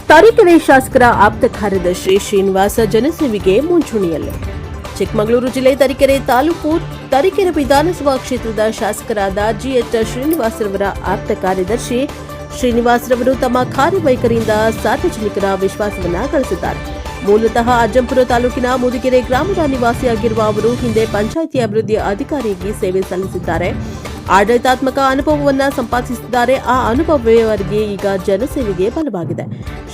ತರೀಕೆರೆ ಶಾಸಕರ ಆಪ್ತ ಕಾರ್ಯದರ್ಶಿ ಶ್ರೀನಿವಾಸ ಜನಸೇವೆಗೆ ಮುಂಚೂಣಿಯಲ್ಲಿ. ಚಿಕ್ಕಮಗಳೂರು ಜಿಲ್ಲೆ ತರೀಕೆರೆ ತಾಲೂಕು ತರೀಕೆರೆ ವಿಧಾನಸಭಾ ಕ್ಷೇತ್ರದ ಶಾಸಕರಾದ ಜಿಎಚ್ ಶ್ರೀನಿವಾಸರವರ ಆಪ್ತ ಕಾರ್ಯದರ್ಶಿ ಶ್ರೀನಿವಾಸರವರು ತಮ್ಮ ಕಾರ್ಯವೈಖರಿಯಿಂದ ಸಾರ್ವಜನಿಕರ ವಿಶ್ವಾಸವನ್ನ ಗಳಿಸಿದ್ದಾರೆ. ಮೂಲತಃ ಅಜ್ಜಂಪುರ ತಾಲೂಕಿನ ಮುದಿಗೆರೆ ಗ್ರಾಮದ ನಿವಾಸಿಯಾಗಿರುವ ಅವರು ಹಿಂದೆ ಪಂಚಾಯಿತಿ ಅಭಿವೃದ್ಧಿ ಅಧಿಕಾರಿಯಾಗಿ ಸೇವೆ ಸಲ್ಲಿಸಿದ್ದಾರೆ. ಆಡಳಿತಾತ್ಮಕ ಅನುಭವವನ್ನು ಸಂಪಾದಿಸಿದ್ದಾರೆ. ಆ ಅನುಭವವೇ ಅವರಿಗೆ ಈಗ ಜನಸೇವೆಗೆ ಬಲವಾಗಿದೆ.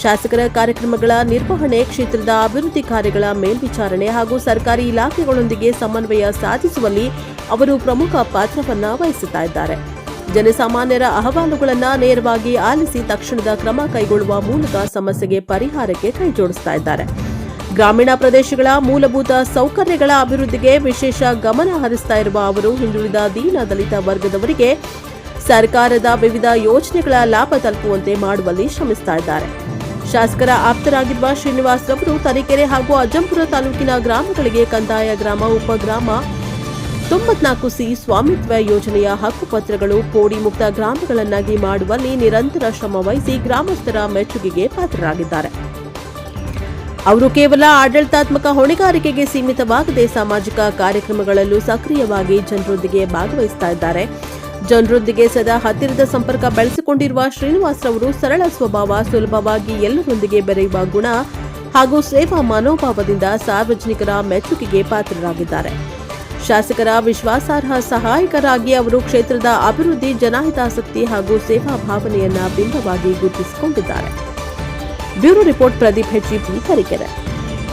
ಶಾಸಕರ ಕಾರ್ಯಕ್ರಮಗಳ ನಿರ್ವಹಣೆ, ಕ್ಷೇತ್ರದ ಅಭಿವೃದ್ಧಿ ಕಾರ್ಯಗಳ ಮೇಲ್ವಿಚಾರಣೆ ಹಾಗೂ ಸರ್ಕಾರಿ ಇಲಾಖೆಗಳೊಂದಿಗೆ ಸಮನ್ವಯ ಸಾಧಿಸುವಲ್ಲಿ ಅವರು ಪ್ರಮುಖ ಪಾತ್ರವನ್ನು ವಹಿಸುತ್ತಿದ್ದಾರೆ. ಜನಸಾಮಾನ್ಯರ ಅಹವಾಲುಗಳನ್ನು ನೇರವಾಗಿ ಆಲಿಸಿ ತಕ್ಷಣದ ಕ್ರಮ ಕೈಗೊಳ್ಳುವ ಮೂಲಕ ಸಮಸ್ಯೆಗೆ ಪರಿಹಾರಕ್ಕೆ ಕೈಜೋಡಿಸುತ್ತಿದ್ದಾರೆ. ಗ್ರಾಮೀಣ ಪ್ರದೇಶಗಳ ಮೂಲಭೂತ ಸೌಕರ್ಯಗಳ ಅಭಿವೃದ್ಧಿಗೆ ವಿಶೇಷ ಗಮನ ಹರಿಸ್ತಾ ಇರುವ ಅವರು ಹಿಂದುಳಿದ ದೀನ ದಲಿತ ವರ್ಗದವರಿಗೆ ಸರ್ಕಾರದ ವಿವಿಧ ಯೋಜನೆಗಳ ಲಾಭ ತಲುಪುವಂತೆ ಮಾಡುವಲ್ಲಿ ಶ್ರಮಿಸುತ್ತಿದ್ದಾರೆ. ಶಾಸಕರ ಆಪ್ತರಾಗಿರುವ ಶ್ರೀನಿವಾಸ್ ರವರು ತರೀಕೆರೆ ಹಾಗೂ ಅಜ್ಜಂಪುರ ತಾಲೂಕಿನ ಗ್ರಾಮಗಳಿಗೆ ಕಂದಾಯ ಗ್ರಾಮ, ಉಪಗ್ರಾಮ 94ಸಿ ಸ್ವಾಮಿತ್ವ ಯೋಜನೆಯ ಹಕ್ಕುಪತ್ರಗಳು, ಪೋಡಿ ಮುಕ್ತ ಗ್ರಾಮಗಳನ್ನಾಗಿ ಮಾಡುವಲ್ಲಿ ನಿರಂತರ ಶ್ರಮ ವಹಿಸಿ ಗ್ರಾಮಸ್ಥರ ಮೆಚ್ಚುಗೆಗೆ ಪಾತ್ರರಾಗಿದ್ದಾರೆ. ಅವರು ಕೇವಲ ಆಡಳಿತಾತ್ಮಕ ಹೊಣೆಗಾರಿಕೆಗೆ ಸೀಮಿತವಾಗದೆ ಸಾಮಾಜಿಕ ಕಾರ್ಯಕ್ರಮಗಳಲ್ಲೂ ಸಕ್ರಿಯವಾಗಿ ಜನರೊಂದಿಗೆ ಭಾಗವಹಿಸುತ್ತಿದ್ದಾರೆ. ಜನರೊಂದಿಗೆ ಸದಾ ಹತ್ತಿರದ ಸಂಪರ್ಕ ಬೆಳೆಸಿಕೊಂಡಿರುವ ಶ್ರೀನಿವಾಸ್ ರವರು ಸರಳ ಸ್ವಭಾವ, ಸುಲಭವಾಗಿ ಎಲ್ಲರೊಂದಿಗೆ ಬೆರೆಯುವ ಗುಣ ಹಾಗೂ ಸೇವಾ ಮನೋಭಾವದಿಂದ ಸಾರ್ವಜನಿಕರ ಮೆಚ್ಚುಗೆಗೆ ಪಾತ್ರರಾಗಿದ್ದಾರೆ. ಶಾಸಕರ ವಿಶ್ವಾಸಾರ್ಹ ಸಹಾಯಕರಾಗಿ ಅವರು ಕ್ಷೇತ್ರದ ಅಭಿವೃದ್ಧಿ, ಜನಹಿತಾಸಕ್ತಿ ಹಾಗೂ ಸೇವಾ ಭಾವನೆಯನ್ನ ಬಿಂಬವಾಗಿ ಗುರುತಿಸಿಕೊಂಡಿದ್ದಾರೆ. Bureau report, Pradeep HEP, Tarikere.